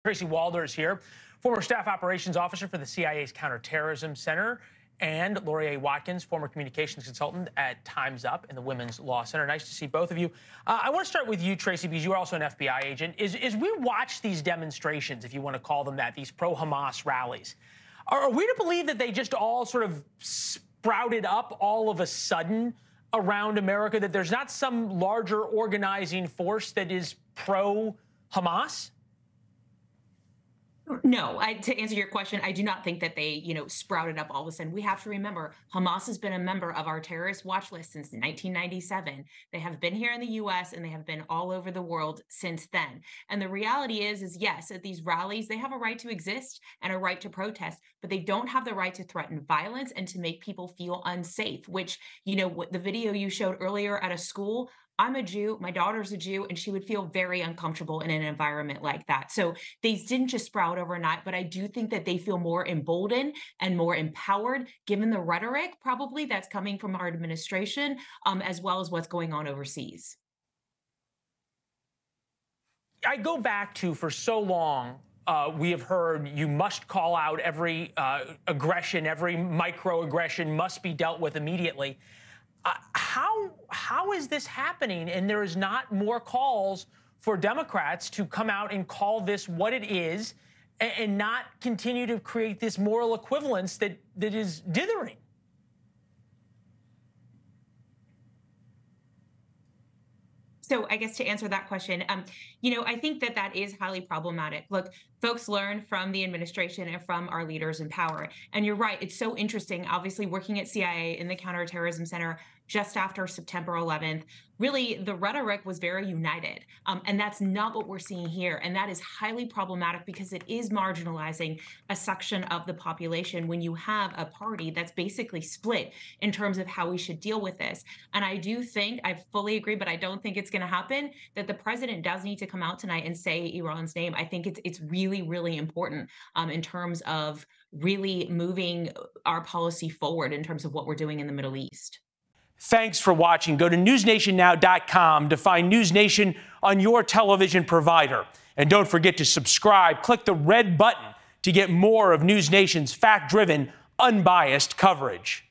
Tracy Walder is here, former staff operations officer for the CIA's Counterterrorism Center, and Lori A. Watkins, former communications consultant at Time's Up and the Women's Law Center. Nice to see both of you. I want to start with you, Tracy, because you are also an FBI agent. As we watch these demonstrations, if you want to call them that, these pro-Hamas rallies, are we to believe that they just all sort of sprouted up all of a sudden around America, that there's not some larger organizing force that is pro-Hamas? No, to answer your question, I do not think that they, sprouted up all of a sudden. We have to remember, Hamas has been a member of our terrorist watch list since 1997. They have been here in the U.S. and they have been all over the world since then. And the reality is yes, at these rallies, they have a right to exist and a right to protest, but they don't have the right to threaten violence and to make people feel unsafe, which, what the video you showed earlier at a school, I'm a Jew, my daughter's a Jew, and she would feel very uncomfortable in an environment like that. So these didn't just sprout overnight, but I do think that they feel more emboldened and more empowered, given the rhetoric probably that's coming from our administration, as well as what's going on overseas. I go back to, for so long, we have heard you must call out every aggression, every microaggression must be dealt with immediately. How is this happening? And there is not more calls for Democrats to come out and call this what it is and not continue to create this moral equivalence that is dithering. So I guess to answer that question, I think that is highly problematic. Look, folks learn from the administration and from our leaders in power. And you're right, it's so interesting, obviously working at CIA in the Counterterrorism Center just after September 11th, really the rhetoric was very united. And that's not what we're seeing here. And that is highly problematic because it is marginalizing a section of the population when you have a party that's basically split in terms of how we should deal with this. And I do think, I fully agree, but I don't think it's going to happen, that the president does need to come out tonight and say Iran's name. I think it's really, really important in terms of really moving our policy forward in terms of what we're doing in the Middle East. Thanks for watching. Go to newsnationnow.com to find NewsNation on your television provider. And don't forget to subscribe. Click the red button to get more of NewsNation's fact-driven, unbiased coverage.